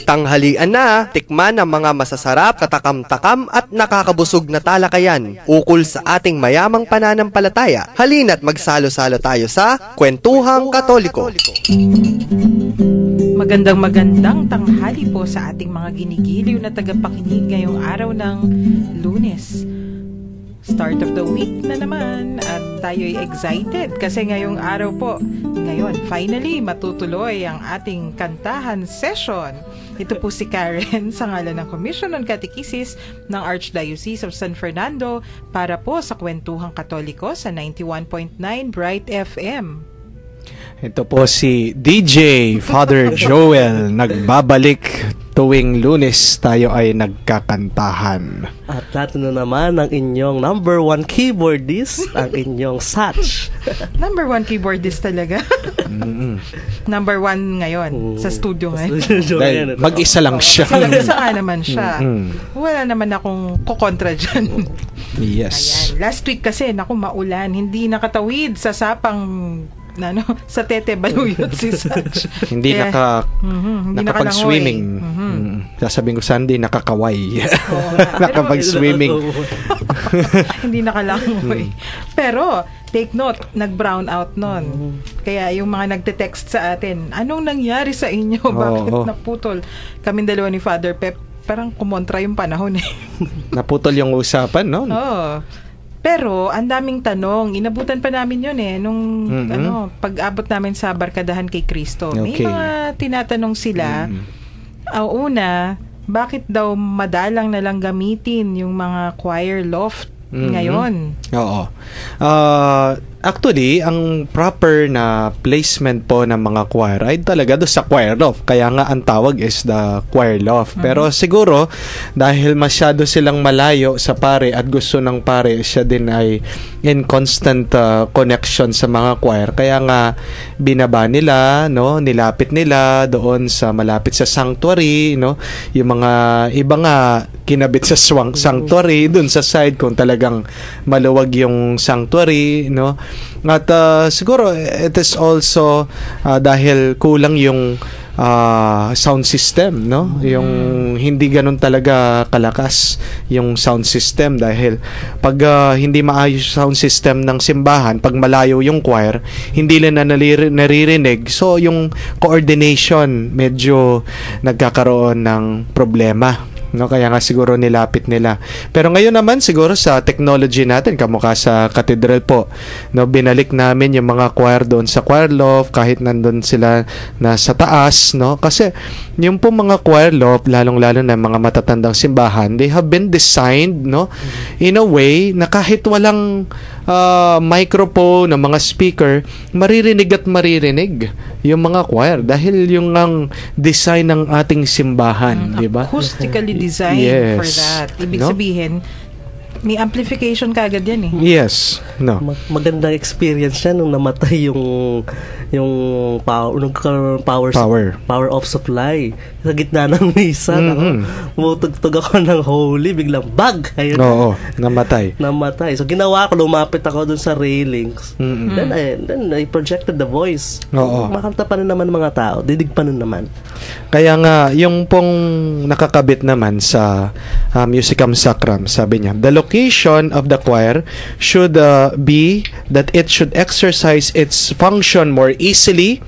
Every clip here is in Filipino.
Tanghalian na, tikman ang mga masasarap, katakam-takam at nakakabusog na talakayan ukol sa ating mayamang pananampalataya. Halina't magsalo-salo tayo sa Kwentuhang Katoliko. Magandang tanghali po sa ating mga ginigiliw na tagapakinig ngayong araw ng Lunes. Start of the week na naman at tayo'y excited kasi ngayong araw po, ngayon finally matutuloy ang ating kantahan session. Ito po si Karen sa ngalan ng Commission on Catechesis ng Archdiocese of San Fernando para po sa Kwentuhang Katoliko sa 91.9 Bright FM. Ito po si DJ Father Joel, nagbabalik tuwing Lunes tayo ay nagkakantahan. At nato na naman ang inyong number one keyboardist, ang inyong Satch. Number one keyboardist talaga. Number one ngayon, sa studio ngayon. Dahil mag-isa lang siya. Mag-isa nga naman siya. Wala naman akong kukontra dyan. Yes. Ayan. Last week kasi, maulan, hindi nakatawid sa sapang sa Tete Baluyot si Satch. Hindi nakapag-swimming. Sasabihin ko Sunday nakakaway. Nakapag-swimming. Hindi nakalangoy. Pero take note, nag-brown out nun. Kaya yung mga nagte-text sa atin, anong nangyari sa inyo? Bakit naputol? Kaming dalawa ni Father Pep, parang kumontra yung panahon eh. Naputol yung usapan, no? Oo. Pero, ang daming tanong. Inabutan pa namin yun eh. Nung pag-abot namin sa Barkadahan kay Kristo. May mga tinatanong sila. Una, bakit daw madalang na lang gamitin yung mga choir loft ngayon? Oo. Actually, ang proper na placement po ng mga choir ay talaga doon sa choir loft. Kaya nga ang tawag is the choir loft. Pero siguro, dahil masyado silang malayo sa pare at gusto ng pare, siya din ay in constant connection sa mga choir. Kaya nga, binaba nila, nilapit nila doon sa malapit sa sanctuary, yung mga iba nga kinabit sa sanctuary, doon sa side kung talagang maluwag yung sanctuary, At siguro it is also dahil kulang yung sound system, yung hindi ganun talaga kalakas yung sound system dahil pag hindi maayos sound system ng simbahan, pag malayo yung choir, hindi nila naririnig, so yung coordination medyo nagkakaroon ng problema. Kaya nga siguro nilapit nila. Pero ngayon naman siguro sa technology natin, kamukha sa cathedral po, binalik namin yung mga choir doon sa choir loft kahit nandun sila na sa taas, kasi yung po mga choir loft, lalong-lalo na mga matatandang simbahan, they have been designed in a way na kahit walang microphone ng mga speaker, maririnig yung mga choir dahil yung ang design ng ating simbahan, di ba? Acoustically designed for that. Ibig sabihin, may amplification kagad yan eh. Yes. Magandang experience siya nung namatay yung power of supply sa gitna ng misa. Tumutugtog ako ng holy, biglang bag. Ayun. Oo, namatay. So ginawa ko, lumapit ako dun sa railings. Then I projected the voice. Makanta pa rin naman mga tao, didig pa rin naman. Kaya nga, yung pong nakakabit naman sa Musicam Sacram, sabi niya, the location of the choir should be that it should exercise its function more easily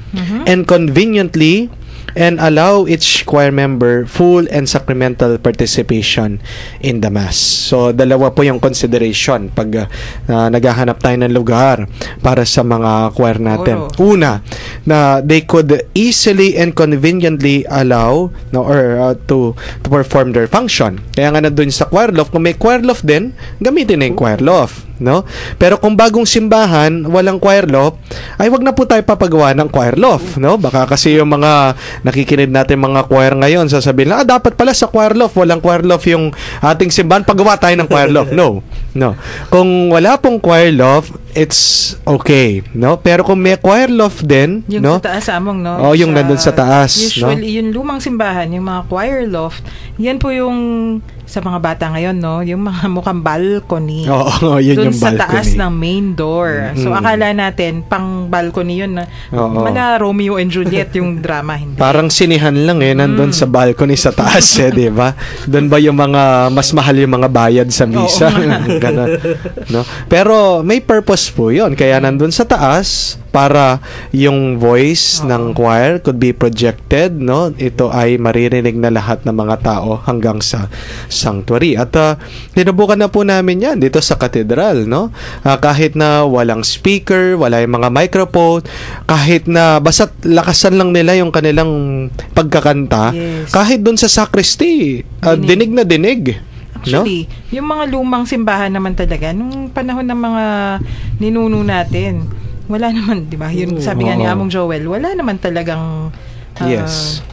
and conveniently and allow each choir member full and sacramental participation in the Mass. So, dalawa po yung consideration pag naghahanap tayo ng lugar para sa mga choir natin. Una, na they could easily and conveniently allow to perform their function. Kaya nga nandun sa choir loft, kung may choir loft din, gamitin na yung choir loft. Pero kung bagong simbahan, walang choir loft, ay wag na po tayo papagawa ng choir loft. Baka kasi yung mga nakikinig natin mga choir ngayon, sasabihin lang, dapat pala sa choir loft, walang choir loft yung ating simbahan, pagawa tayo ng choir loft. No. Kung wala pong choir loft, it's okay, no? Pero kung may choir loft din, yung no? sa taas among, no? Oh, yung nandun sa taas, usually, yung lumang simbahan, yung mga choir loft, yan po yung sa mga bata ngayon, no? Yung mga mukhang balcony. Oo, yun dun yung balcony. sa taas ng main door. So, akala natin, pang balcony yun na mala Romeo and Juliet yung drama, hindi. Parang sinihan lang nandun sa balcony sa taas di ba? Doon ba yung mga mas mahal yung mga bayad sa misa? Ganun, no? Pero may purpose po yun. Kaya nandun sa taas para yung voice ng choir could be projected, no? Ito ay maririnig na lahat ng mga tao hanggang sa sanctuary. At tinubukan na po namin yan dito sa katedral, no? Kahit na walang speaker, wala yung mga microphone, kahit na basta't lakasan lang nila yung kanilang pagkakanta, kahit dun sa sacristy, dinig na dinig. Actually, yung mga lumang simbahan naman talaga, nung panahon ng mga ninuno natin, wala naman, di ba? Yun, sabi nga ni Among Joel, wala naman talagang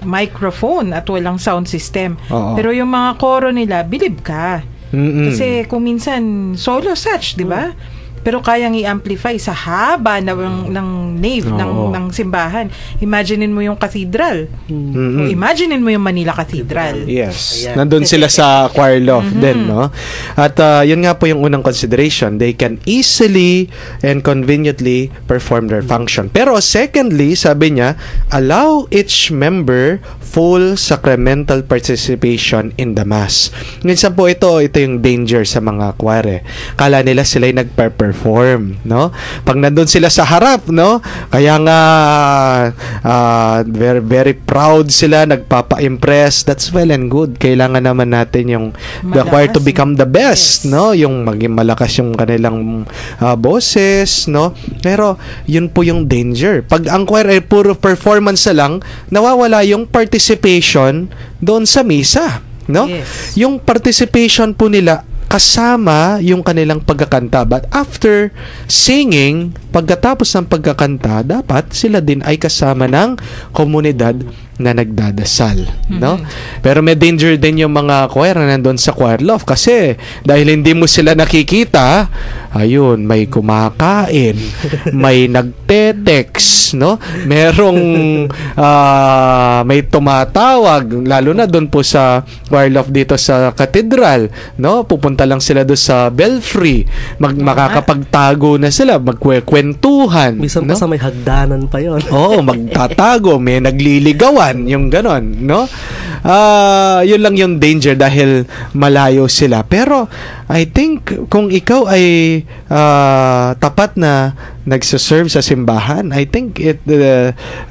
microphone at walang sound system. Pero yung mga koro nila, bilib ka. Kasi kung minsan, solo such, di ba? Pero kayang i-amplify sa haba ng nave ng simbahan. Imaginein mo yung cathedral. O imaginein mo yung Manila Cathedral. Yes. Nandun sila sa choir loft din, no? At yun nga po yung unang consideration. They can easily and conveniently perform their function. Pero secondly, sabi niya, allow each member full sacramental participation in the Mass. Minsan po ito yung danger sa mga choir. Kala nila sila'y nagper-perform, no? Pag nandun sila sa harap, no? Kaya nga very, very proud sila, nagpapa-impress. That's well and good. Kailangan naman natin yung the choir to become the best, no? Yung maging malakas yung kanilang boses, no? Pero yun po yung danger. Pag ang choir ay puro performance lang, nawawala yung participation doon sa misa, no? Yung participation po nila kasama yung kanilang pagkakanta. But after singing, pagkatapos ng pagkakanta, dapat sila din ay kasama ng komunidad na nagdadasal, no? Pero may danger din yung mga choir na nandun sa choir loft kasi dahil hindi mo sila nakikita, ayun, may kumakain, may nagte-text, no? Merong may tumatawag, lalo na doon po sa choir loft dito sa katedral, no? Pupunta lang sila doon sa belfry, makakapagtago na sila, magkwentuhan. Minsan pa sa may hagdanan pa yon. Oo, magtatago, may nagliligawan, yung ganon, no? Yun lang yung danger dahil malayo sila. Pero I think kung ikaw ay tapat na nagsaserve sa simbahan, I think it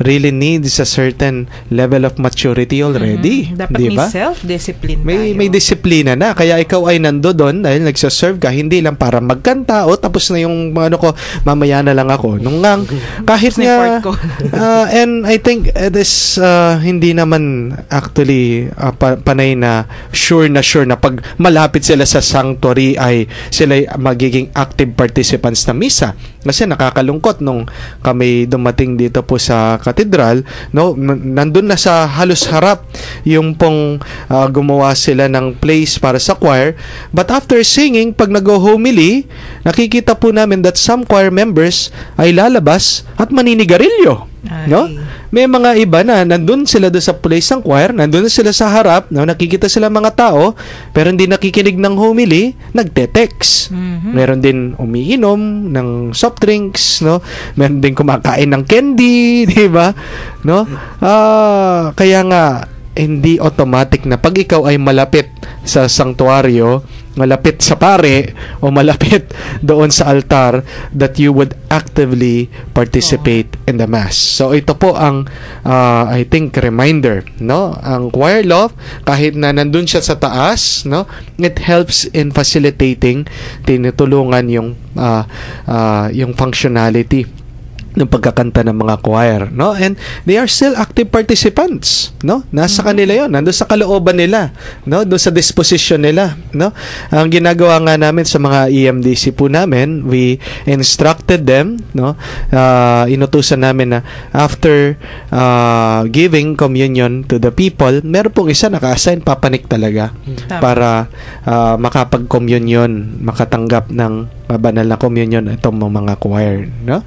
really needs a certain level of maturity already. Dapat diba? may self-discipline tayo. May disiplina na. Kaya ikaw ay nando doon dahil nagsaserve ka, hindi lang para magkanta o tapos na yung ano ko, mamaya na lang ako. Kahit nga and I think it is hindi naman actually panay na sure na pag malapit sila sa sanctuary ay sila magiging active participants na misa. Kasi nakakalungkot nung kami dumating dito po sa katedral, no, nandun na sa halos harap yung pong gumawa sila ng place para sa choir, but after singing, pag nag-homily, nakikita po namin that some choir members ay lalabas at maninigarilyo. No? May mga iba na nandun sila doon sa place ng choir, nandun sila sa harap, no? Nakikita sila mga tao, pero hindi nakikinig ng homily, nagte-text. Meron din umiinom ng soft drinks, no? Meron din kumakain ng candy, di ba? No? Kaya nga hindi automatic na pag ikaw ay malapit sa sanctuaryo, malapit sa pare o malapit doon sa altar, that you would actively participate in the Mass. So ito po ang I think reminder, no? Ang choir loft, kahit na nandun siya sa taas, no, it helps in facilitating, tinutulungan yung functionality ng pagkakanta ng mga choir, no? And they are still active participants, no? Nasa kanila 'yon, nandoon sa kalooban nila, no? Doon sa disposition nila, no? Ang ginagawa nga namin sa mga EMDC po namin, we instructed them, no? Inutusan namin na after giving communion to the people, meron pong isa naka-assign papanik talaga para makapag-communion, makatanggap ng mabanal na communion itong mga choir, no?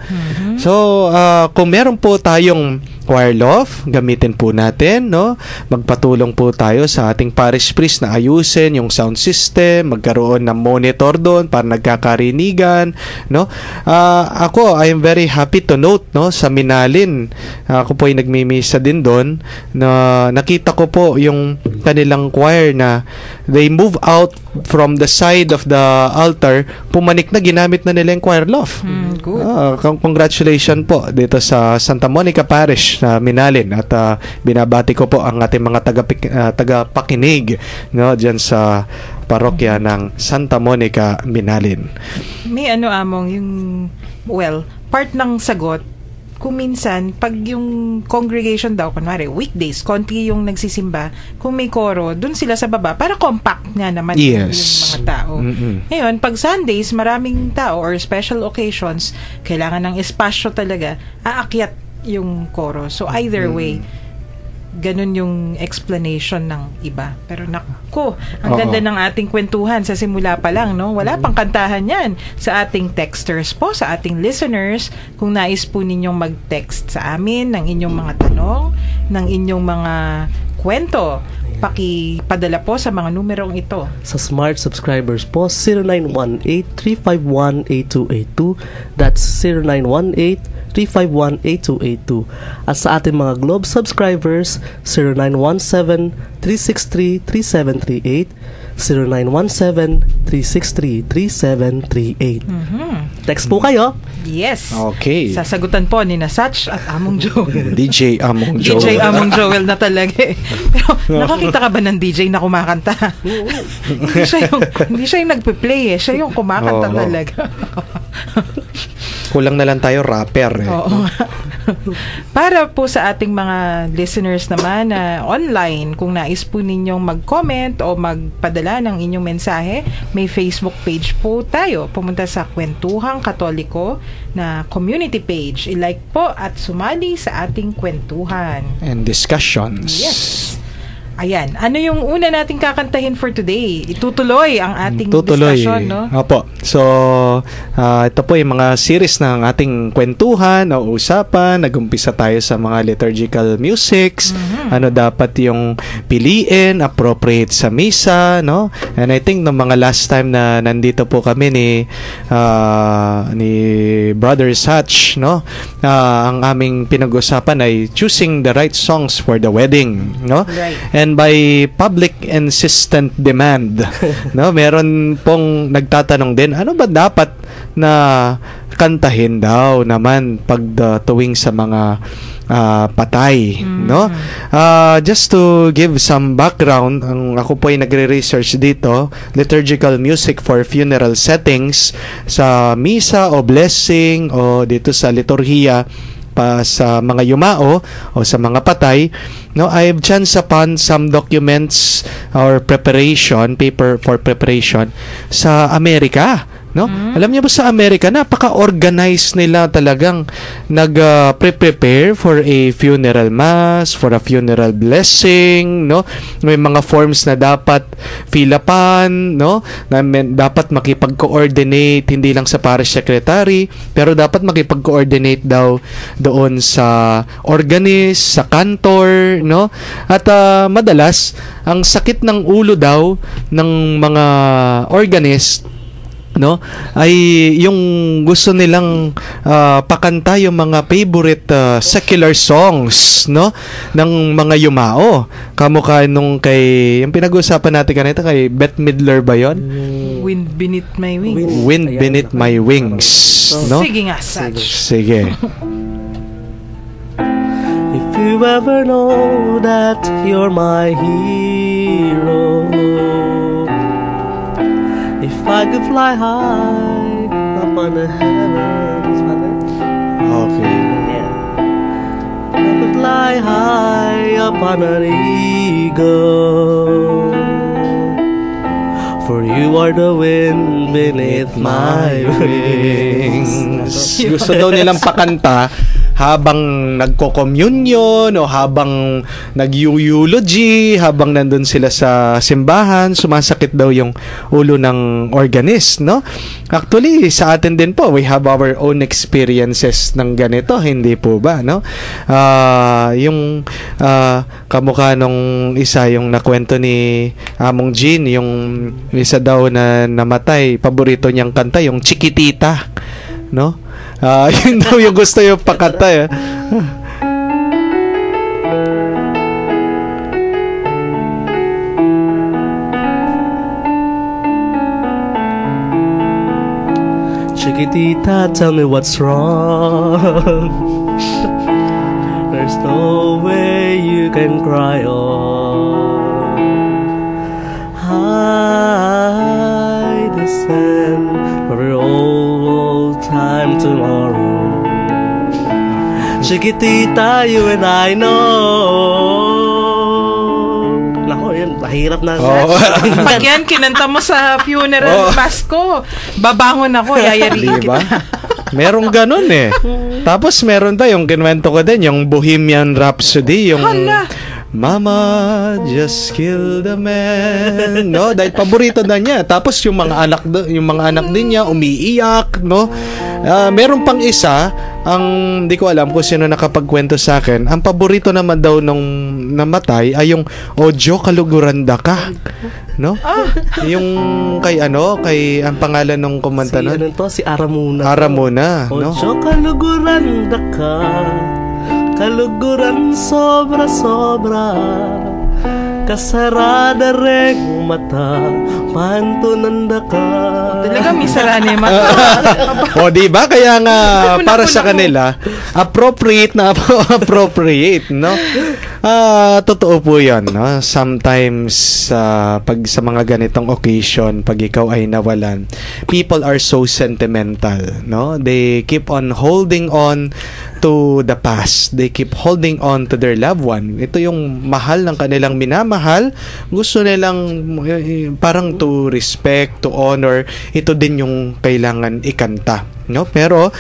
So, kung meron po tayong choir loft, gamitin po natin, no? Magpatulong po tayo sa ating parish priest na ayusin yung sound system, magkaroon ng monitor doon para nagkakarinigan, no? Ako, I am very happy to note, no, sa Minalin, ako po ay nagmimisa din doon, na nakita ko po yung kanilang choir na they move out from the side of the altar, pumanik na, ginamit na nila yung choir loft. Good. Congratulations po dito sa Santa Monica Parish na Minalin, at binabati ko po ang ating mga tagapakinig, no, diyan sa parokya ng Santa Monica Minalin. May among yung part ng sagot kung minsan, pag yung congregation daw, kunwari, weekdays, konti yung nagsisimba, kung may koro, dun sila sa baba, para compact nga naman yung mga tao. Ngayon, pag Sundays, maraming tao or special occasions, kailangan ng espasyo talaga, aakyat yung koro. So, either way, ganun yung explanation ng iba. Pero naku, ang ganda ng ating kwentuhan sa simula pa lang, no? Wala pang kantahan yan sa ating texters po, sa ating listeners. Kung nais po ninyong mag-text sa amin ng inyong mga tanong, ng inyong mga kwento, pakipadala po sa mga numerong ito. Sa smart subscribers po, 0918-351-8282. That's 0918-351-8282. At sa ating mga Globe subscribers, 0917-363-3738, 0917-363-3738. Text po kayo. Yes. Okay. Sasagutan po ni Nasach at Among Joel. DJ Among Joel. DJ Among Joel na talaga eh. Pero nakakita ka ba ng DJ na kumakanta? hindi siya yung nagpe-play eh. Siya yung kumakanta talaga. Kulang na lang tayo rapper eh. Oo. Para po sa ating mga listeners naman na online, kung nais po ninyong mag-comment o magpadala ng inyong mensahe, may Facebook page po tayo. Pumunta sa Kwentuhang Katoliko na community page. I-like po at sumali sa ating kwentuhan. And discussions. Yes. Ayan. Ano yung una nating kakantahin for today? Itutuloy ang ating discussion, no? Opo. So, ito po yung mga series ng ating kwentuhan o usapan. Nag-umpisa tayo sa mga liturgical musics. Ano dapat yung piliin, appropriate sa misa, no? And I think no mga last time na nandito po kami ni Brother Satch, no? Ang aming pinag-usapan ay choosing the right songs for the wedding, no? Right. And by public insistent demand, no, meron pong nagtatanong din, ano ba dapat na kantahin daw naman pag tuwing sa mga patay, no? Just to give some background, ako po ay nagre-research dito, liturgical music for funeral settings sa misa o blessing o dito sa liturhiya pa sa mga yumao o sa mga patay, no, I've chanced upon some documents or paper for preparation sa Amerika, no? Alam niyo ba sa Amerika, napaka-organized nila talagang nag-prepare for a funeral mass, for a funeral blessing, no? May mga forms na dapat fill upan, no? Na dapat makipag-coordinate hindi lang sa parish secretary, pero dapat makipag-coordinate daw doon sa organist, sa kantor, no? At madalas ang sakit ng ulo daw ng mga organist, no, ay yung gusto nilang pakanta yung mga favorite secular songs, no, ng mga yumao. Kamukha nung yung pinag-uusapan natin kanina kay Bette Midler ba yun? Wind Beneath My Wings. Wind Beneath My Wings, no? Sige nga, Satch. Sige. If you ever know that you're my hero, if I could fly high up on the heavens, Okay. yeah, I could fly high up on an eagle, for you are the wind beneath my wings. Gusto daw nilang pakanta habang nagko-communion o habang nag-eulogy, habang nandun sila sa simbahan, sumasakit daw yung ulo ng organist, no? Actually, sa atin din po, we have our own experiences ng ganito, hindi po ba, no? Yung kamukha nung isa, yung nakwento ni Among Jean, yung isa daw na namatay, paborito niyang kanta, yung Chiquitita, no? Yun daw yung gusto yung pakanta. Chiquitita, tell me what's wrong. There's no way you can cry on. I descend for old time tomorrow. Chiquitita, you and I know. Nako, yun, mahirap na. Pag yan, kinanta mo sa funeral mass ko, babangon ako, yayariin diba? kita. Merong ganun eh. Tapos meron tayong kinwento ko din, yung Bohemian Rhapsody, yung Mama just killed a man, no? Dahil paborito na niya. Tapos yung mga anak din niya umiiyak, no? Meron pang isa, di ko alam kung sino nakapagkwento sa akin. Ang paborito naman daw nung namatay ay yung Ojo Kaluguranda Ka, no? Yung kay ang pangalan nung kumanta nun? Si Aramuna. Aramuna, no? Ojo Kaluguranda Ka, kaluguran sobra-sobra, kasarada reng mata, pantunanda ka. Talaga, misara niya mata. O, diba? Kaya nga, para sa kanila, appropriate, no? Totoo po yan, no? Sometimes, pag sa mga ganitong occasion, pag ikaw ay nawalan, people are so sentimental, no? They keep on holding on to the past. They keep holding on to their loved one. Ito yung mahal ng kanilang minamahal. Gusto nilang parang to respect, to honor. Ito din yung kailangan ikanta, no? Pero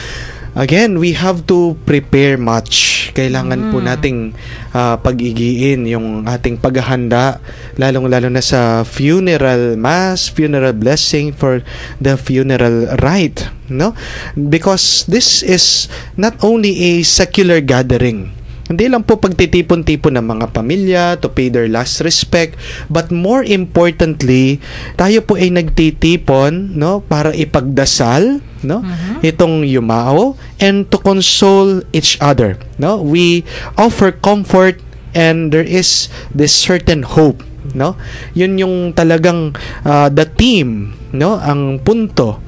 again, we have to prepare much. Kailangan po nating pag-igiin yung ating paghahanda, lalong-lalo na sa funeral mass, funeral blessing for the funeral rite, no? Because this is not only a secular gathering. Hindi lang po pagtitipon-tipon ng mga pamilya to pay their last respect, but more importantly, tayo po ay nagtitipon, no, para ipagdasal, no, itong yumao, and to console each other, no. We offer comfort, and there is this certain hope, no. Yun yung talagang the theme, no, ang punto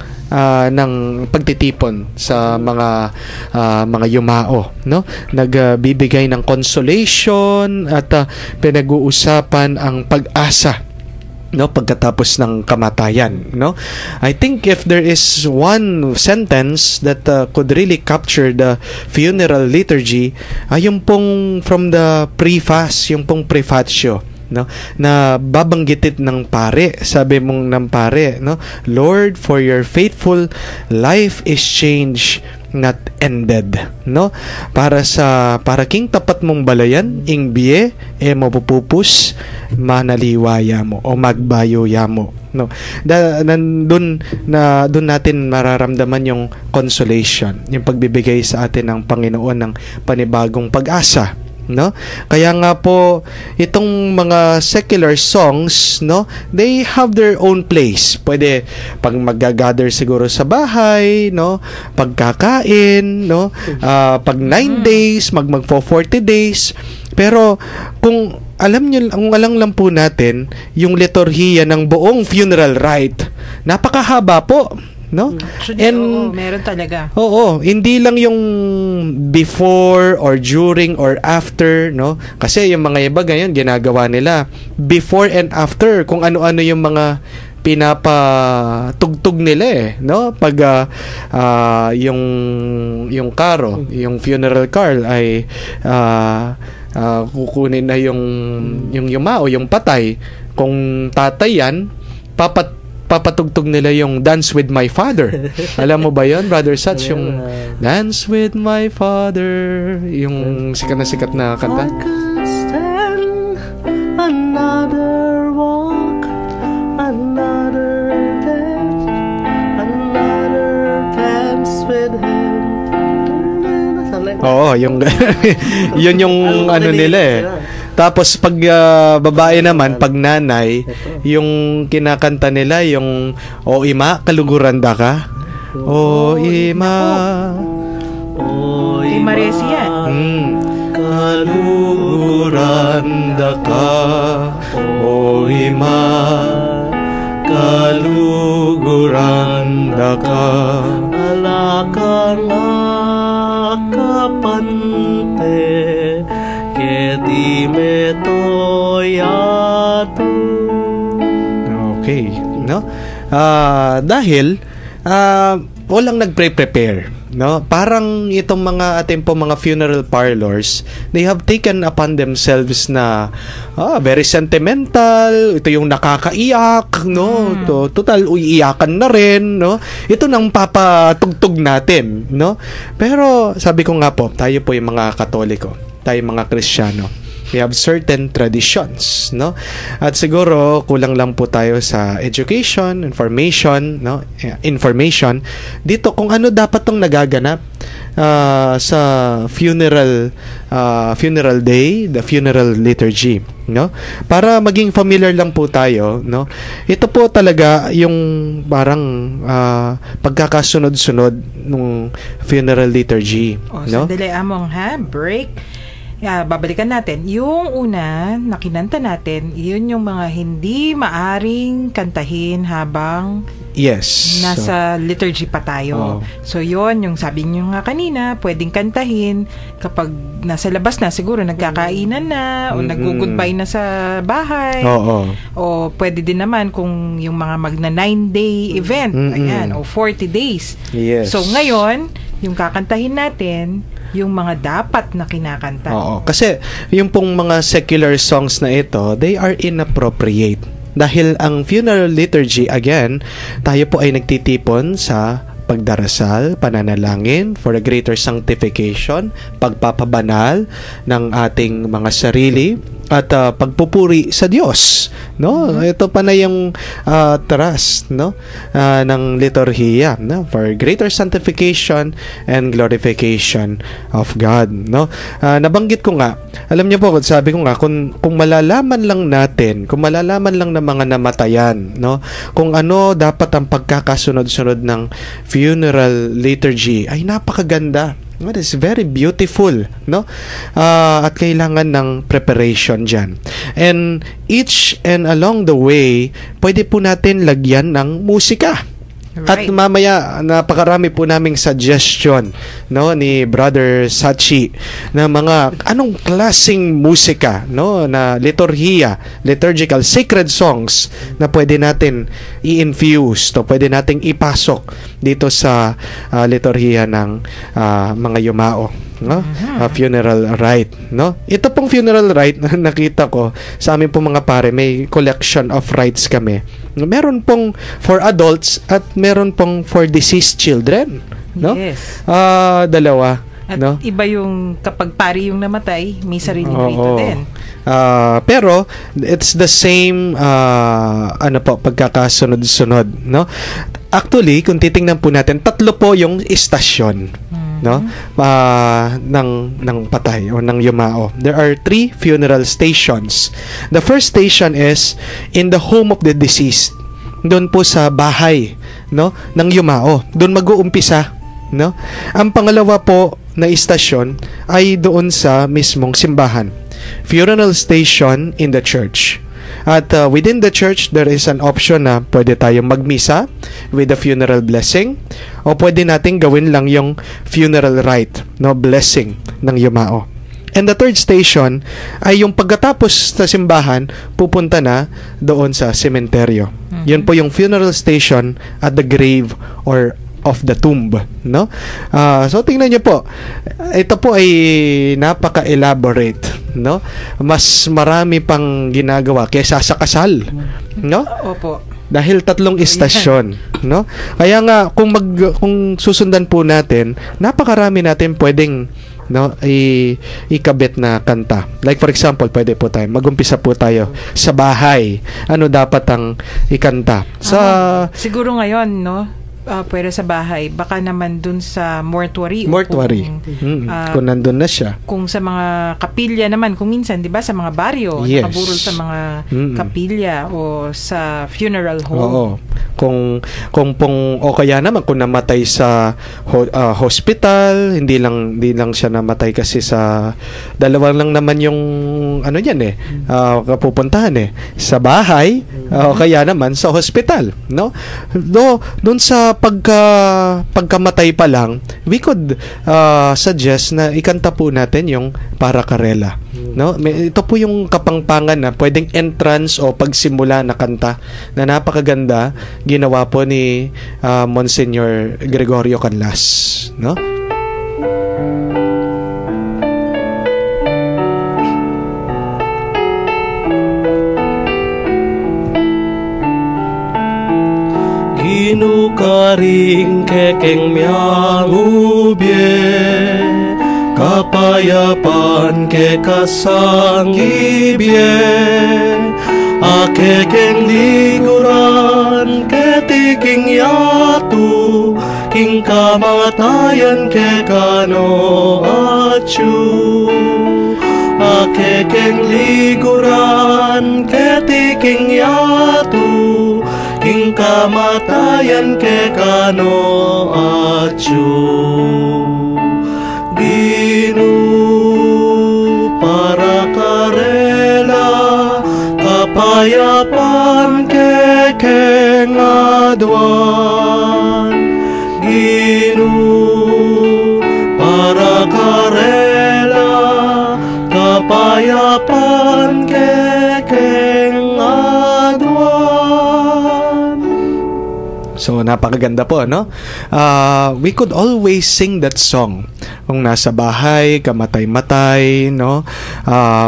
ng pagtitipon sa mga yumao, no? Nagbibigay ng consolation at pinag-uusapan ang pag-asa, no, pagkatapos ng kamatayan, no? I think if there is one sentence that could really capture the funeral liturgy, ay yung pong from the preface, yung pong prefatio, no, na babanggitin ng pare. Sabi mong ng pare, no, Lord, for your faithful life is changed, not ended, no? Para king tapat mong balayan, ing biye, mapupupus, manaliwaya mo, o magbayoya mo, no? Doon natin mararamdaman yung consolation, yung pagbibigay sa atin ng Panginoon ng panibagong pag-asa, no? Kaya nga po itong mga secular songs, no, they have their own place. Pwede pag mag-gather siguro sa bahay, no, pagkakain, no, pag 9 days, magfo 40 days. Pero kung alam lang po natin yung liturhiya ng buong funeral rite, napakahaba po, no? And meron talaga. Oo, hindi lang yung before or during or after, no? Kasi yung mga iba ganyan ginagawa nila before and after, kung ano-ano yung mga pinapatugtog nila eh, no? Pag yung karo, yung funeral car ay kukunin na yung yumao, yung patay. Kung tatay yan, papatugtog nila yung Dance with My Father. Alam mo ba yon, Brother Sats? Yung Dance with My Father, yung sikat na kanta. I could stand another walk, another dance with him. Oo, yung yun yung ano nila eh. Tapos pag babae naman, pag nanay, yung kinakanta nila yung O Ima, kaluguranda ka. O Ima. O Ima Resia. Kaluguranda ka. O Ima, kaluguranda ka. Alaka nga kapante keti metoyatu. Okay, no? Dahil walang nagpre-prepare, no? Parang itong mga ating po mga funeral parlors, they have taken upon themselves na very sentimental, ito yung nakakaiyak, no? Total uiiyakan na rin, no? Ito nang papatugtog natin, no? Pero sabi ko nga po, tayo po yung mga Katoliko, tayo mga Kristiyano, we have certain traditions, no? At siguro kulang lang po tayo sa education, information, no? Information dito kung ano dapat tong nagaganap sa funeral day, the funeral liturgy, no? Para maging familiar lang po tayo, no? Ito po talaga yung parang pagkakasunod-sunod ng funeral liturgy, no? Sandali among break. Babalikan natin. Yung una na kinanta natin, yun yung mga hindi maaring kantahin habang nasa liturgy pa tayo. So yun, yung sabi nyo nga kanina, pwedeng kantahin kapag nasa labas na, siguro nagkakainan na o nag-goodbye na sa bahay. O pwede din naman kung yung mga magna 9-day event, ayan, o 40 days. So ngayon, yung kakantahin natin, yung mga dapat na kinakanta. Kasi yung pong mga secular songs na ito, they are inappropriate. Dahil ang funeral liturgy, again, tayo po ay nagtitipon sa pagdarasal, pananalangin for a greater sanctification, pagpapabanal ng ating mga sarili, at pagpupuri sa Diyos, no? Ito pa na yung trust, no? Ng liturhiya, no? For greater sanctification and glorification of God, no? Nabanggit ko nga, alam niyo po, sabi ko nga, kung malalaman lang natin, kung malalaman lang ng mga namatayan, no? Kung ano dapat ang pagkakasunod-sunod ng funeral liturgy, ay napakaganda. It is very beautiful, no? At kailangan ng preparation dyan. And each and along the way, pwede po natin lagyan ng musika. At mamaya, napakarami po naming suggestion, no, ni Brother Sachi na mga anong klaseng musika, no, na liturgical, sacred songs na pwede natin i-infuse, to pwede nating ipasok dito sa liturhiya ng mga yumao, no? Funeral rite, no? Ito pong funeral rite na nakita ko sa amin pong mga pare, may collection of rites kami. Meron pong for adults at meron pong for deceased children, no? Yes. Dalawa, at no? Iba yung kapag pari yung namatay, may sariling rito din. Pero it's the same pagkakasunod-sunod, no? Actually, kung titingnan po natin, 3 po yung istasyon, no? ng patay o ng yumao. There are 3 funeral stations. The first station is in the home of the deceased. Doon po sa bahay, no, ng yumao. Doon mag-uumpisa, no? Ang pangalawa po na istasyon ay doon sa mismong simbahan. Funeral station in the church. At within the church, there is an option na pwede tayong magmisa with the funeral blessing, o pwede nating gawin lang yung funeral rite, no, blessing ng yumao. And the third station ay yung pagkatapos sa simbahan, pupunta na doon sa sementeryo. Yun po yung funeral station at the grave or of the tomb, no? So tingnan niyo po, ito po ay napaka-elaborate, no? Mas marami pang ginagawa kaysa sa kasal, no? Opo. Dahil 3 istasyon, no? Kaya nga kung susundan po natin, napakarami natin pwedeng ikabit na kanta. Like for example, pwede po tayo magumpisa po tayo sa bahay. Ano dapat ang ikanta? Siguro ngayon, no? Pwede sa bahay, baka naman dun sa mortuary. Kung nandun na siya. Kung sa mga kapilya naman, kung minsan, di ba, sa mga baryo, nakaburol sa mga kapilya o sa funeral home. Oo. O kaya naman kung namatay sa hospital, hindi lang siya namatay kasi sa dalawa lang naman yung kapupuntahan sa bahay, o kaya naman sa hospital, no? Doon sa pagkamatay pa lang, we could suggest na ikanta po natin yung Para Karela, no? Ito po yung kapangpangan na pwedeng entrance o pagsimula na kanta na napakaganda, ginawa po ni Monsignor Gregorio Canlas, no? Ginukaring kekeng miangubye, kapayapan ke kasangibye, akekeng liguran ketiking yatu, king kamatayan ke kano acu, akekeng liguran ketiking yatu, king kamatayan ke kano acu. Ginu Para Karela, kapayapan kekeng aduan. Ginu Para Karela, kapayapan kekeng aduan. So, napakaganda po, no? We could always sing that song. Kung nasa bahay, kamatay-matay, no?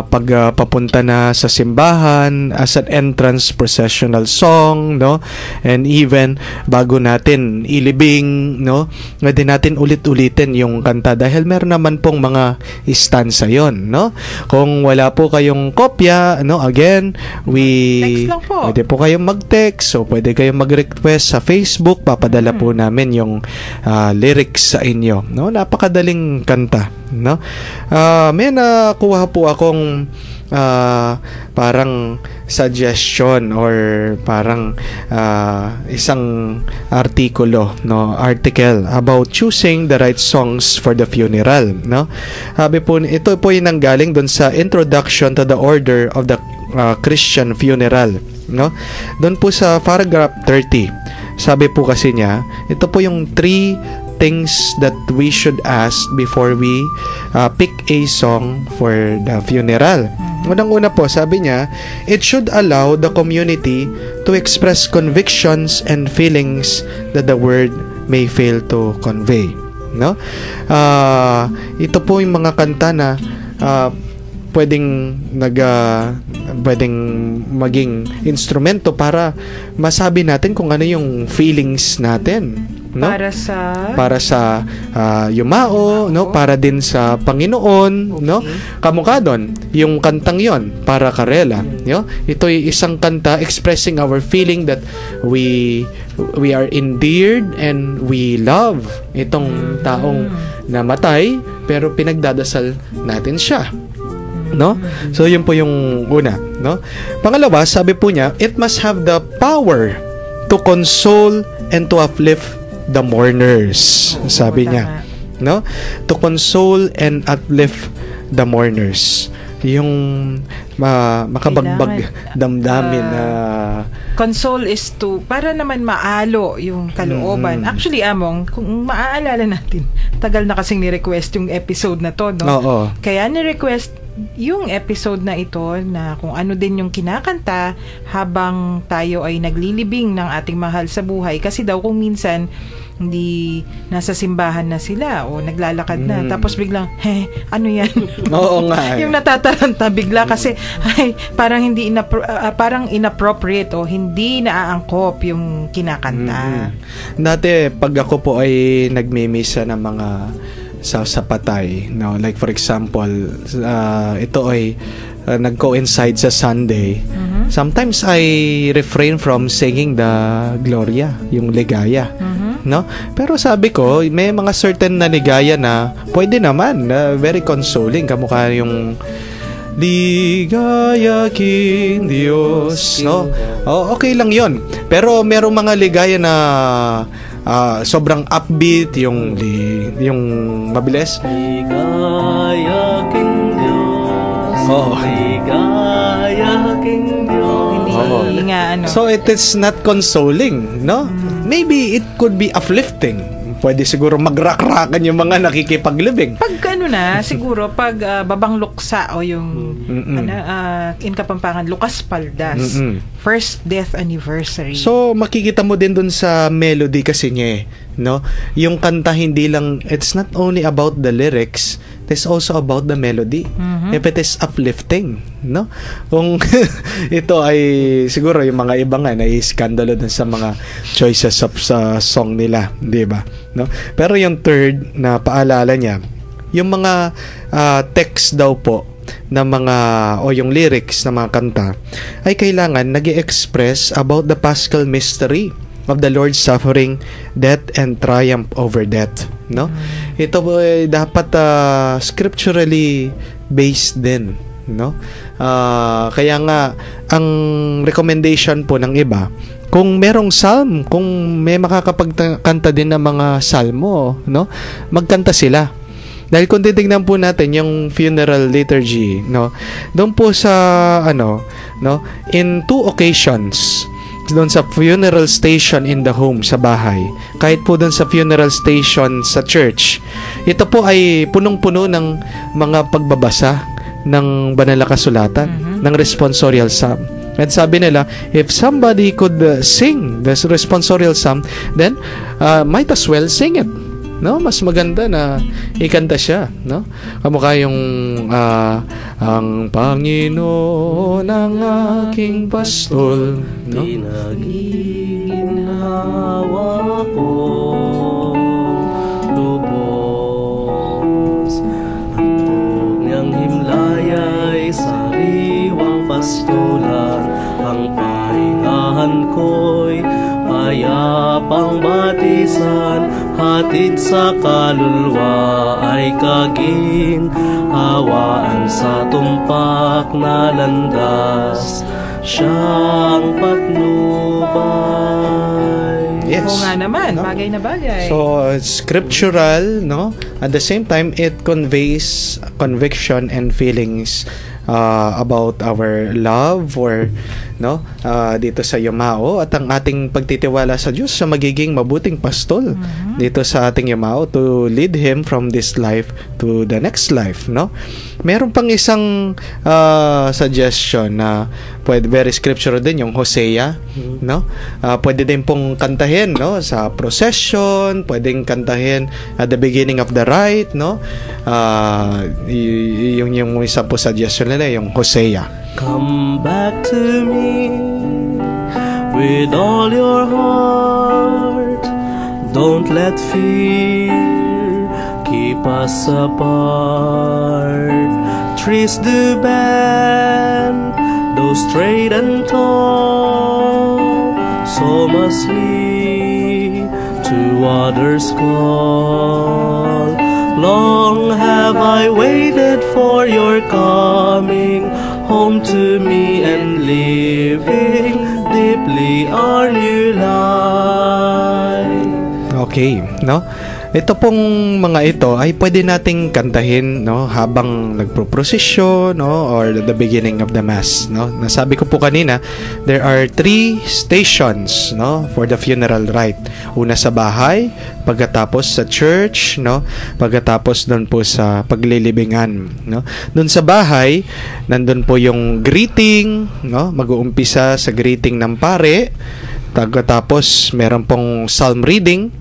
Pag papunta na sa simbahan, as an entrance processional song, no? And even, bago natin ilibing, no? Pwede natin ulit-ulitin yung kanta dahil meron naman pong mga stanza yon, no? Kung wala po kayong kopya, no? Again, text lang po. Pwede po kayong mag-text, so pwede kayong mag-request sa Facebook, papadala po namin yung lyrics sa inyo, no? Napakadaling kanta, no? May nakuha po akong parang suggestion or parang isang artikulo, no, article about choosing the right songs for the funeral, no? Sabi po, ito po yung nanggaling doon sa Introduction to the Order of the Christian Funeral, no? Doon po sa paragraph 30, sabi po kasi niya, ito po yung 3 things that we should ask before we pick a song for the funeral. Unang-una po, sabi niya, it should allow the community to express convictions and feelings that the word may fail to convey, no? Ito po yung mga kanta na pwedeng maging instrumento para masabi natin kung ano yung feelings natin, no? Para sa yumao, no? Para din sa Panginoon, no? Kamukha doon yung kantang yon, Para Karela, no? Ito ay isang kanta expressing our feeling that we are endeared and we love itong taong namatay, pero pinagdadasal natin siya, no? So yun po yung una, no? Pangalawa, sabi po niya, it must have the power to console and to uplift the mourners. Sabi niya, no? To console and uplift the mourners. Yung makabagbag damdamin na console is to para naman maalo yung kalooban. Actually, Among, kung maaalala natin, tagal na kasing ni-request yung episode na to, no? Oo. Kaya ni-request yung episode na ito na kung ano din yung kinakanta habang tayo ay naglilibing ng ating mahal sa buhay. Kasi daw kung minsan hindi nasa simbahan na sila o naglalakad na. Tapos biglang, ano yan? Oo nga. Yung natataranta bigla kasi parang hindi parang inappropriate o hindi naaangkop yung kinakanta. Dati, pag ako po ay nagmimisa ng mga sa patay, no? Like for example, ito ay nag-coincide sa Sunday. Sometimes I refrain from singing the Gloria, yung ligaya. No? Pero sabi ko, may mga certain na ligaya na pwede naman, very consoling, kamukha yung Ligaya king Diyos, no? Okay lang 'yon. Pero merong mga ligaya na sobrang upbeat, yung mabilis. Ligaya king Diyos. Ligaya king Diyos. Hindi nga ano. So it is not consoling, no? Maybe it could be uplifting. Pwede siguro mag-rock-rockan yung mga nakikipaglibing. Pag siguro pag Babang Luksa o yung in Kapampangan, Lucas Paldas, first death anniversary. So makikita mo din dun sa melody kasi niya, no? Yung kanta hindi lang, it's not only about the lyrics, it's also about the melody. If it is uplifting, no? Kung ito ay siguro yung mga iba nga nai-skandalo dun sa mga choices of sa song nila, di ba? No? Pero yung third na paalala niya, yung mga text daw po na mga o yung lyrics na mga kanta ay kailangan nag-i-express about the Paschal mystery of the Lord's suffering, death, and triumph over death, no? Ito po ay dapat scripturally based din, no? Kaya nga ang recommendation po ng iba, kung merong psalm, kung may makakapagkanta din ng mga salmo, no? Magkanta sila. Dahil kung titignan po natin yung funeral liturgy, no? Doon po sa no? In 2 occasions, doon sa funeral station in the home, sa bahay, kahit po doon sa funeral station sa church, ito po ay punong-puno ng mga pagbabasa ng banal na kasulatan, ng responsorial psalm. At sabi nila, if somebody could sing the responsorial psalm, then might as well sing it. No, mas maganda na ikanta siya, no? Kamukha yung ang Panginoon ang aking pastol, no? Ginhawa ko lubos ang niyang himlaya'y sariwang pastulan, ang pahingahan ko'y payapang batisan, hatid sa kaluluwa ay kaginhawaan, sa tumpak na landas siyang patnubay. Yes. Oo nga naman, no? Bagay na bagay. So, scriptural, no? At the same time, it conveys conviction and feelings about our love or dito sa Yumao at ang ating pagtitiwala sa Diyos sa magiging mabuting pastol dito sa ating Yumao to lead him from this life to the next life, no? Meron pang isang suggestion na very scriptural din, yung Hosea, no? Pwede din pong kantahin, no, sa procession, pwedeng kantahin at the beginning of the rite, no? Yung isa po suggestion nila, yung Hosea. Come back to me with all your heart. Don't let fear keep us apart. Trees do bend, though straight and tall, so must we to others call. Long have I waited for your coming home to me, and living deeply our new life. Okay, no? Ito pong mga ito ay pwede nating kantahin, no, habang nagproprosesyon, no, or the beginning of the mass, no. Nasabi ko po kanina, there are 3 stations, no, for the funeral rite. Una sa bahay, pagkatapos sa church, no, pagkatapos doon po sa paglilibingan, no. Doon sa bahay, nandun po yung greeting, no, mag-uumpisa sa greeting ng pare, pagkatapos meron pong psalm reading.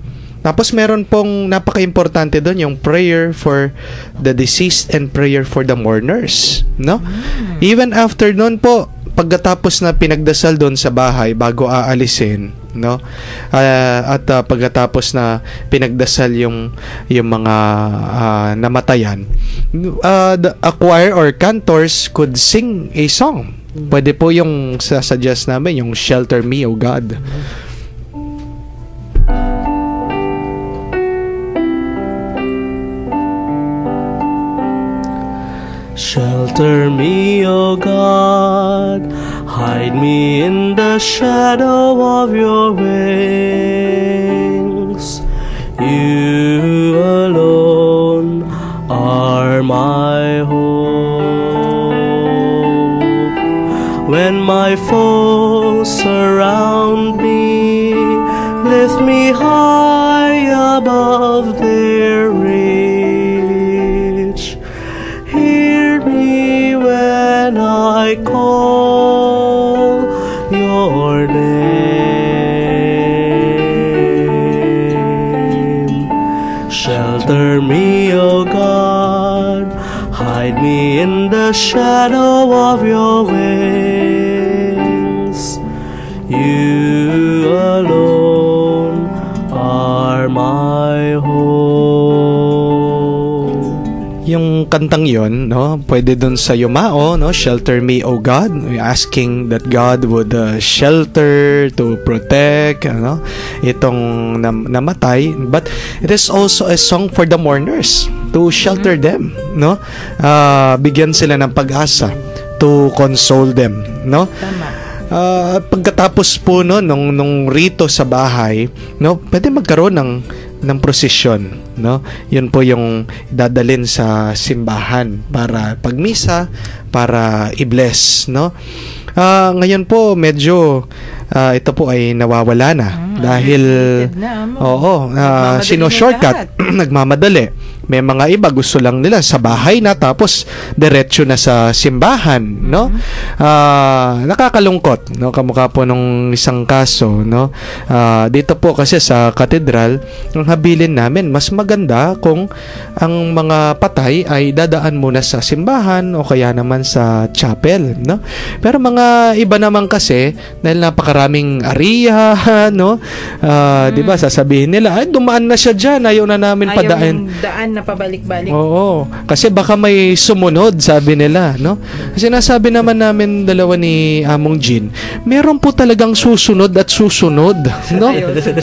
Tapos meron pong napaka-importante doon yung prayer for the deceased and prayer for the mourners, no? Even after noon po, pagkatapos na pinagdasal doon sa bahay bago aalisin, no? At pagkatapos na pinagdasal yung mga namatayan, a choir or cantors could sing a song. Pwede po yung suggest namin, yung Shelter Me, O God. Shelter me, O God, hide me in the shadow of your wings. You alone are my hope. When my foes surround me, lift me high above their reach. Hear me when I call your name. Shelter me, O God, hide me in the shadow of your wings. You alone are my hope. Yung kantang yon, no, pwede dun sa Yumao, no, Shelter Me, O God, asking that God would shelter, to protect, ano, itong namatay. But it is also a song for the mourners, to shelter them, no, bigyan sila ng pag-asa, to console them, no. Pagkatapos po no, nung rito sa bahay, no, pwede magkaroon ng prosesyon, no? Yun po yung dadalhin sa simbahan para pagmisa, para i-bless, no? Ngayon po medyo ito po ay nawawala na dahil sino-shortcut, nagmamadali. May mga iba gusto lang nila sa bahay na tapos diretso na sa simbahan, no? Nakakalungkot, no? Kamukha po nung isang kaso, no? Dito po kasi sa katedral, ang habilin namin, mas maganda kung ang mga patay ay dadaan muna sa simbahan o kaya naman sa chapel, no? Pero mga iba naman kasi, dahil napakaraming ariya, no? 'Di ba, sasabihin nila, ay dumaan na siya diyan, ayaw na namin padaan. Daan na pabalik-balik. Oo. Kasi baka may sumunod, sabi nila, no? Kasi nasabi naman namin dalawa ni Among Jean, meron po talagang susunod at susunod, no?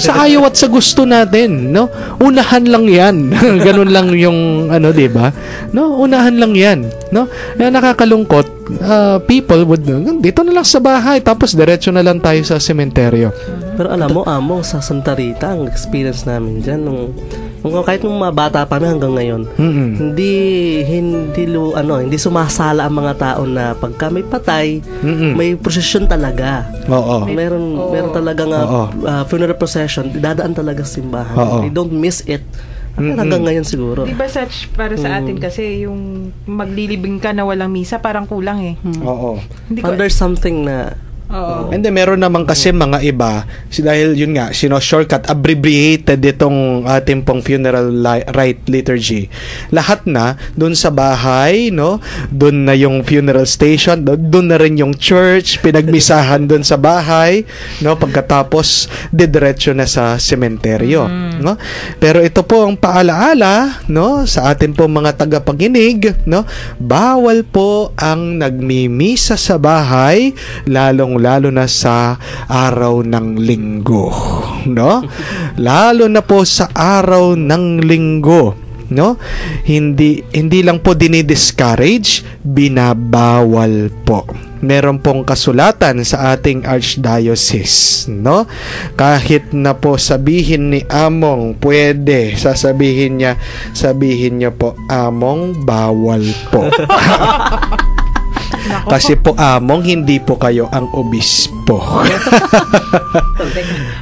Sa ayaw at sa gusto natin, no? Unahan lang 'yan. Ganun lang yung ano, 'di ba? No, unahan lang 'yan, no? Nakakalungkot. People would dito na lang sa bahay tapos diretso na lang tayo sa sementeryo. Pero alam mo, Amo, sa Santa Rita, ang experience namin dyan, nung kahit nung mga bata pa na hanggang ngayon, hindi sumasala ang mga tao na pagka may patay, may procession talaga. Oo. Meron talagang funeral procession, dadaan talaga sa simbahan. They don't miss it. Hanggang ngayon siguro. Diba para sa atin kasi yung maglilibing ka na walang misa parang kulang eh. Oo. There's something na And then meron naman kasi mga iba, dahil yun nga, shortcut, abbreviated itong ating pong funeral rite liturgy. Lahat na doon sa bahay, no? Doon na yung funeral station, doon na rin yung church, pinagmisahan doon sa bahay, no? Pagkatapos didiretso na sa sementeryo, no? Pero ito po ang paalaala, no, sa atin po mga tagapakinig, no? Bawal po ang nagmimisa sa bahay, lalo na sa araw ng linggo, no? Lalo na po sa araw ng linggo, no? Hindi lang po dinidiscourage, binabawal po. Meron pong kasulatan sa ating archdiocese, no? Kahit na po sabihin ni Among pwede, sabihin niya po, Among, bawal po. Kasi po among hindi po kayo ang obispo.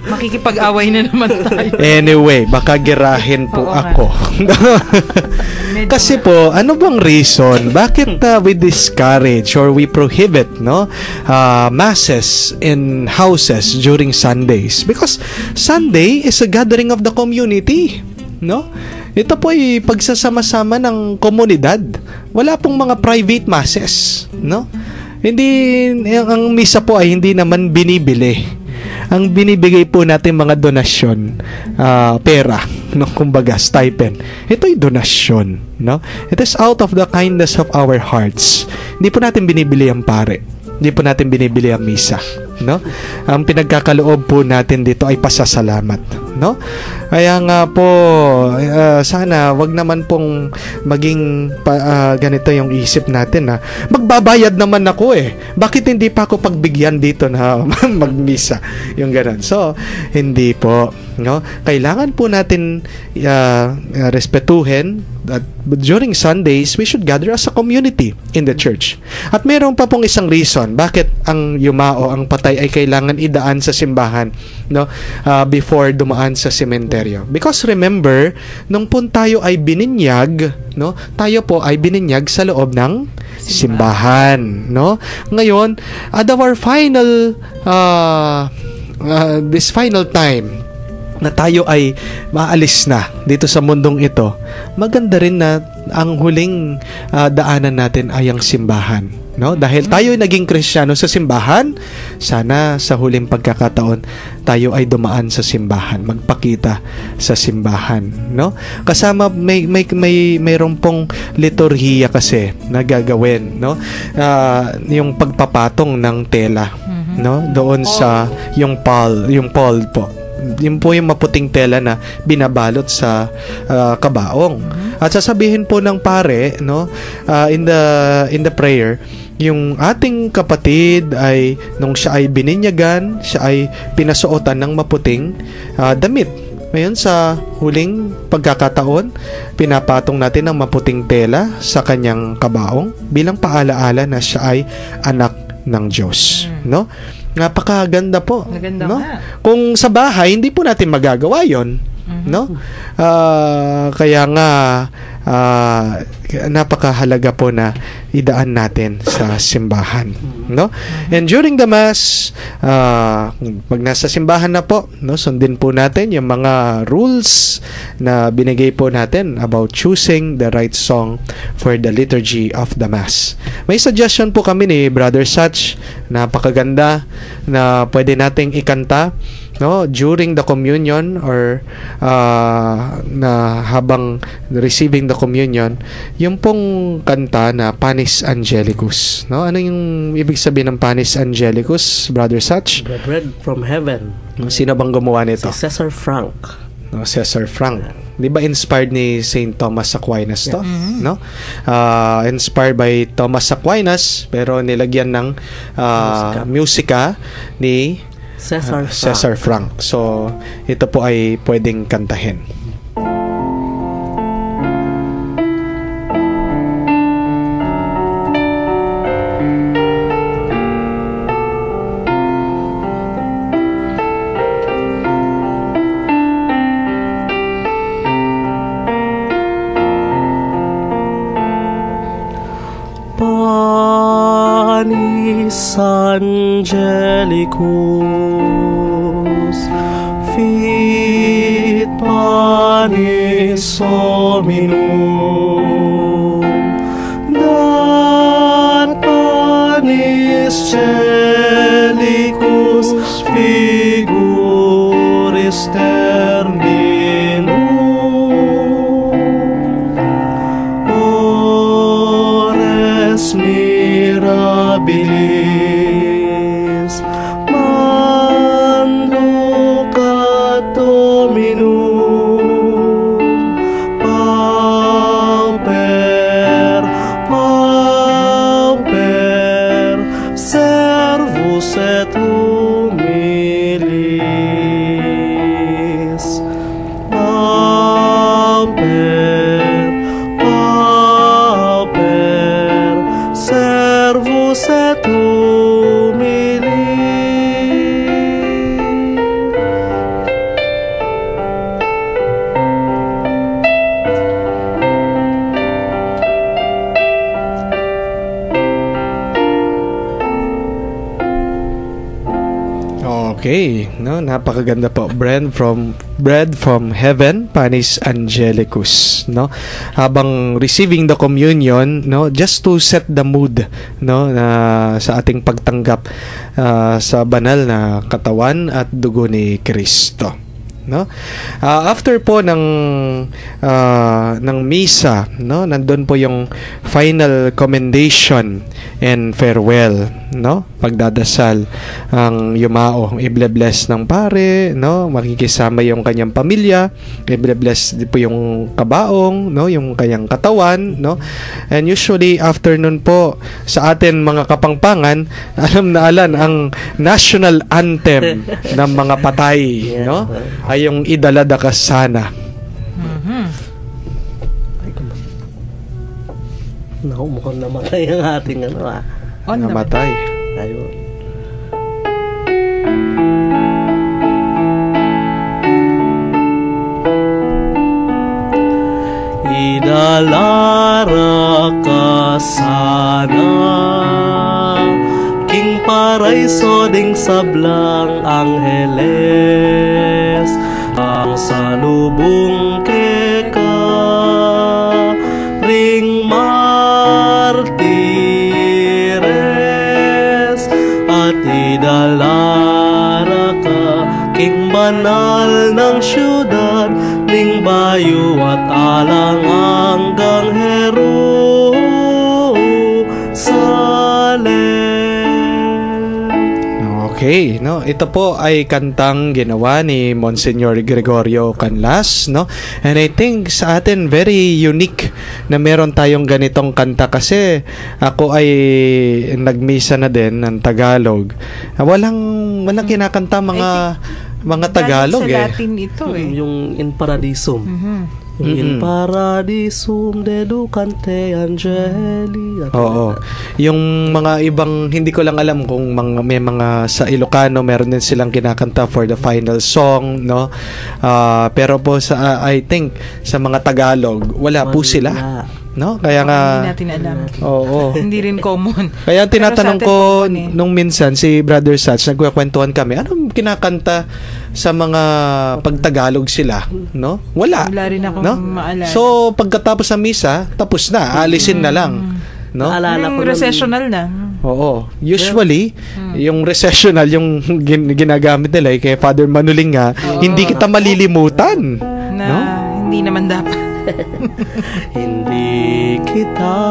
Makikipag-away na naman tayo. Anyway, baka girahin po Oo ako. Kasi po, ano bang reason bakit we discourage or we prohibit masses in houses during Sundays? Because Sunday is a gathering of the community, no? Ito po ay pagsasama-sama ng komunidad. Wala pong mga private masses, no? Hindi, ang misa po ay hindi naman binibili. Ang binibigay po natin mga donasyon, pera, no, kumbaga stipend. Ito ay donasyon, no? It is out of the kindness of our hearts. Hindi po natin binibili ang pare. Hindi po natin binibili ang misa, no? Ang pinagkakaloob po natin dito ay pasasalamat, no? Kaya nga po, sana wag naman pong maging ganito yung isip natin na magbabayad naman ako bakit hindi pa ako pagbigyan dito na magmisa, yung ganun. So, hindi po, no? Kailangan po natin respetuhin that during Sundays, we should gather as a community in the church. At mayroon pa pong isang reason bakit ang yumao, ang patay ay kailangan idaan sa simbahan, no? Before dumaan sa sementeryo. Because remember, nung po tayo ay bininyag, no? Tayo po ay bininyag sa loob ng simbahan, no? Ngayon, at our final this final time na tayo ay maalis na dito sa mundong ito, maganda rin na ang huling daanan natin ay ang simbahan, no? Dahil tayo ay naging Kristiyano sa simbahan, sana sa huling pagkakataon tayo ay dumaan sa simbahan, magpakita sa simbahan, no? Kasama mayroon pong liturhiya kasi na gagawin, no? Yung pagpapatong ng tela, no? Doon sa yung pall po. Yun po yung maputing tela na binabalot sa kabaong. At sasabihin po ng pare, no, in the prayer, yung ating kapatid ay nung siya ay bininyagan, siya ay pinasuotan ng maputing damit. Ngayon sa huling pagkakataon, pinapatong natin ang maputing tela sa kanyang kabaong bilang paalaala na siya ay anak ng Diyos, no? Napakaganda po. Maganda no? nga. Kung sa bahay, hindi po natin magagawa yon, no? Kaya nga napakahalaga po na idaan natin sa simbahan, no? And during the mass, pag nasa simbahan na po, no, sundin po natin yung mga rules na binigay po natin about choosing the right song for the liturgy of the mass. May suggestion po kami ni Brother Satch, napakaganda na pwede nating ikanta, no, during the communion or na habang receiving the communion, yung pong kanta na Panis Angelicus, no? Ano yung ibig sabihin ng Panis Angelicus, Brother Satch? The bread from heaven. Sino bang gumawa nito? Si Cesar Frank. No, Cesar Frank. 'Di ba inspired ni Saint Thomas Aquinas to, no? Inspired by Thomas Aquinas pero nilagyan ng musika ni Cesar Frank. So, ito po ay pwedeng kantahin. Panis Angelicus, fit panis hominum, dat panis celicus figuris terminum, ores mirabilis manducat Dominum, pauper servus et humilis. Okay, no, napakaganda po. Bread from Heaven, Panis Angelicus, no. Habang receiving the communion, no, just to set the mood, no, na sa ating pagtanggap sa banal na katawan at dugo ni Kristo. No? After po ng misa, no, nandun po yung final commendation and farewell, no? Pagdadasal ang yumao, i-bless ng pare, no? Makikisama yung kanyang pamilya, i-bless din po yung kabaong, no, yung kanyang katawan, no? And usually after nun po sa atin mga kapangpangan, alam na alam ang national anthem ng mga patay, no? Ay yung idalada ka sana. Naku, mukhang namatay ang ating namatay. Ayun. Idalara ka sana, King Paraiso ding sablang Angeles, ang salubong keka ring martires, at idalara ka king banal ng syudad, ning bayo at alang hanggang Jerusalem. Okay, no, ito po ay kantang ginawa ni Monsignor Gregorio Canlas, no? And I think sa atin very unique na meron tayong ganitong kanta, kasi ako ay nagmisa na din ng Tagalog. Walang kinakanta mga Tagalog sa Latin ito yung In Paradisum. Yung In Paradisum deducante angeli. Oo. Yung mga ibang, hindi ko lang alam kung may mga sa Ilocano meron din silang kinakanta for the final song, no? Pero po sa I think sa mga Tagalog wala po sila. No? Kaya nga hindi natin alam. Oo. Hindi rin common. Kaya tinatanong ko nung minsan si Brother Sats, nagkukwentuhan kami, anong kinakanta sa mga pagtagalog sila, no? Wala. Wala rin ako maalala. So pagkatapos ng misa, tapos na, alisin na lang, no? Yung recessional na. Oo. Usually, yung recessional, yung ginagamit nila kay Father Manuling nga, hindi kita malilimutan, na no? Hindi naman dapat. Hindi kita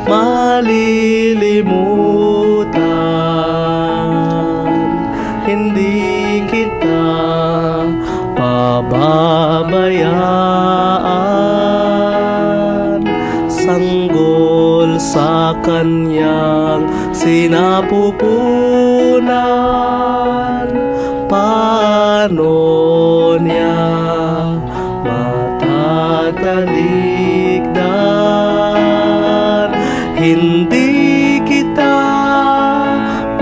malilimutan, hindi kita pababayaan, sanggol sa kanyang sinapupunan, paano niya talikdan, hindi kita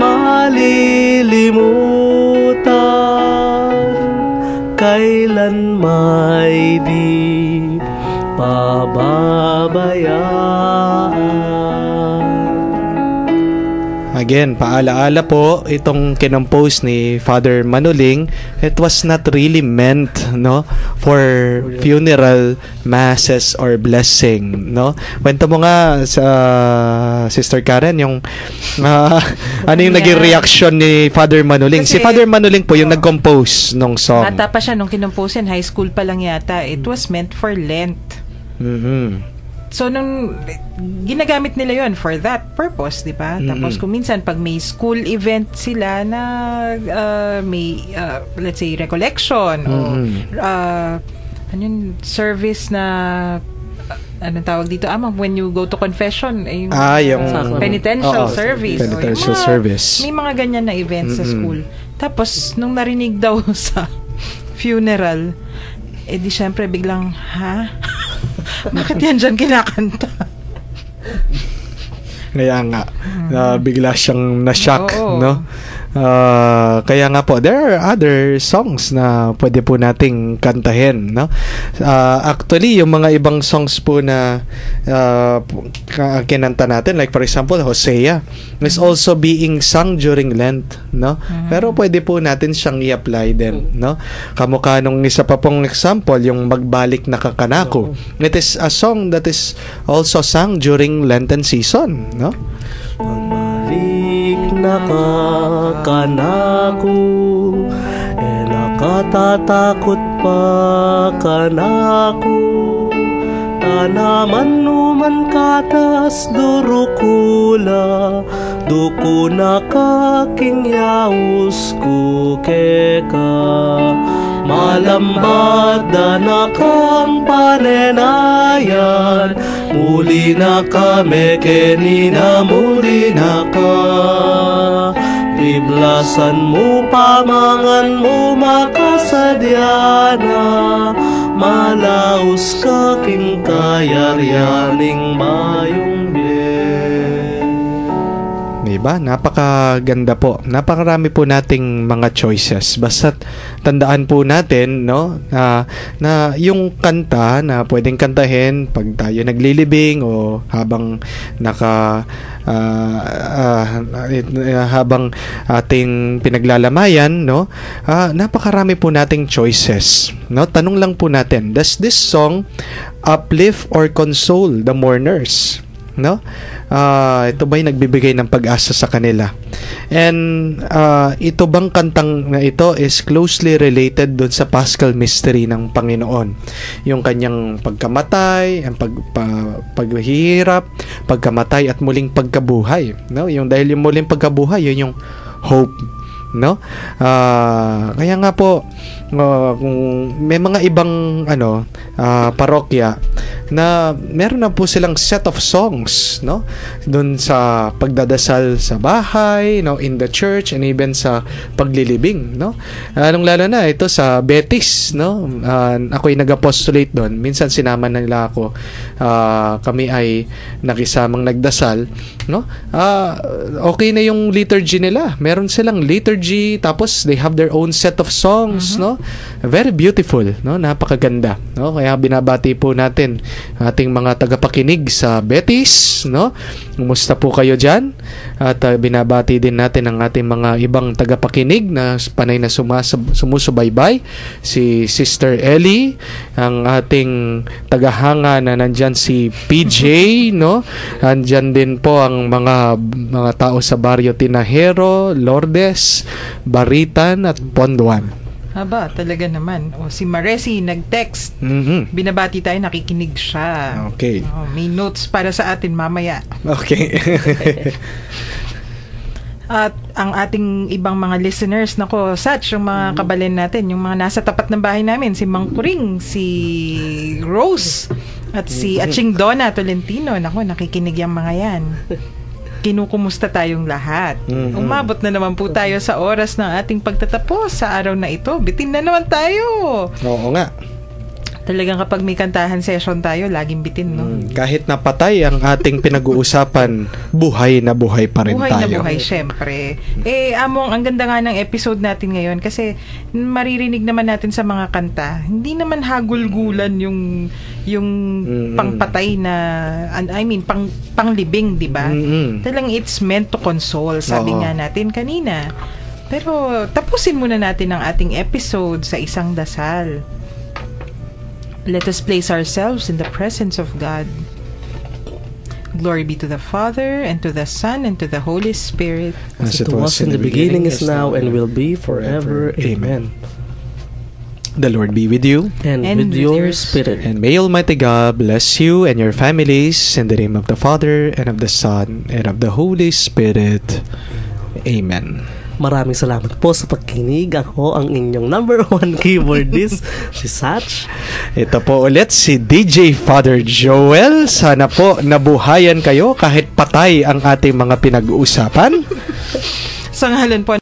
malilimutan, kailan may di pababayaan. Again, paalaala po, itong kinompose ni Father Manuling, it was not really meant, no, for funeral masses or blessing, no? Kwento mo nga sa Sister Karen yung ano yung naging reaction ni Father Manuling. Si Father Manuling po yung nag-compose nung song. Bata pa siya nung kinompose yan, high school pa lang yata. It was meant for Lent. So, nung ginagamit nila yon for that purpose, di ba? Tapos, kung minsan, pag may school event sila na may, let's say, recollection o service na anong tawag dito? When you go to confession, yung penitential service. Penitential service. May mga ganyan na events sa school. Tapos, nung narinig daw sa funeral, di syempre biglang, bakit yan dyan kinakanta? Kaya nga, bigla siyang na-shock, no? Kaya nga po, there are other songs na pwede po nating kantahin, no? Actually, yung mga ibang songs po na kinanta natin, like for example, Hosea, is also being sung during Lent, no? Pero pwede po natin siyang i-apply din, no? Kamukha nung isa pa pong example, yung Magbalik na Kakanako. It is a song that is also sung during Lenten season, no? Magbalik na kakanako, nakatatakot pa kanako, tanaman numan katas durukula, duko na kaking yaus ko keka, malambad na kang panenayan, muli na kami kenina, muli na ka. Iblasan mo, pamangan mo, makasadyana, malaos kaking kayaryaning mayong bien. Diba? Napakaganda po. Napakarami po nating mga choices. Basta tandaan po natin, no, na yung kanta na pwedeng kantahin pag tayo naglilibing o habang habang ating pinaglalamayan, no, napakarami po nating choices, no. Tanong lang po natin, does this song uplift or console the mourners, no? Ito ba'y nagbibigay ng pag-asa sa kanila? And ito bang kantang na ito is closely related dun sa Paschal Mystery ng Panginoon? Yung kanyang pagkamatay, ang paghihirap, pagkamatay at muling pagkabuhay, no? Yung dahil yung muling pagkabuhay, yun yung hope, no? Kaya nga po, kung may mga ibang parokya na meron na po silang set of songs, no, doon sa pagdadasal sa bahay, no, in the church, and even sa paglilibing, no. Lalo na ito sa Betis, no, ako'y nag-apostolate doon. Minsan sinama nila ako, kami ay nakisamang nagdasal, no. Okay na yung liturgy nila, meron silang liturgy, tapos they have their own set of songs, no. Very beautiful, no, napakaganda, no. Kaya binabati po natin ating mga tagapakinig sa Betis, no. Kumusta po kayo dyan? At binabati din natin ang ating mga ibang tagapakinig na panay na sumusubaybay, si Sister Ellie, ang ating tagahanga na nandyan si PJ, no. Andyan din po ang mga tao sa Barrio Tinajero, Lourdes, Baritan at Ponduan. Aba, talaga naman. Si Maresi nag-text. Binabati tayo, nakikinig siya. Okay. May notes para sa atin mamaya. Okay. At ang ating ibang mga listeners, nako, Satch, yung mga kabalen natin, yung mga nasa tapat ng bahay namin, si Mang Kuring, si Rose, at si Aching Donna Tolentino, nako, nakikinig yung mga yan. Kinukumusta tayong lahat. Umabot na naman po tayo sa oras ng ating pagtatapos sa araw na ito. Bitin na naman tayo. Oo nga. Talagang kapag may kantahan session tayo, laging bitin, no? Kahit napatay ang ating pinag-uusapan, buhay na buhay pa rin buhay tayo. Buhay na buhay, syempre. Among, ang ganda nga ng episode natin ngayon kasi maririnig naman natin sa mga kanta, hindi naman hagulgulan yung pangpatay na, panglibing, di ba? Talagang it's meant to console, sabi nga natin kanina. Pero tapusin muna natin ang ating episode sa isang dasal. Let us place ourselves in the presence of God. Glory be to the Father, and to the Son, and to the Holy Spirit. As it was in the beginning, is now, and will be forever. Amen. The Lord be with you. And with your spirit. And may Almighty God bless you and your families in the name of the Father, and of the Son, and of the Holy Spirit. Amen. Maraming salamat po sa pagkinig. Ako ang inyong number 1 keyboardist, si Satch. Ito po ulit si DJ Father Joel. Sana po nabuhayan kayo kahit patay ang ating mga pinag-uusapan. Sa ngalan po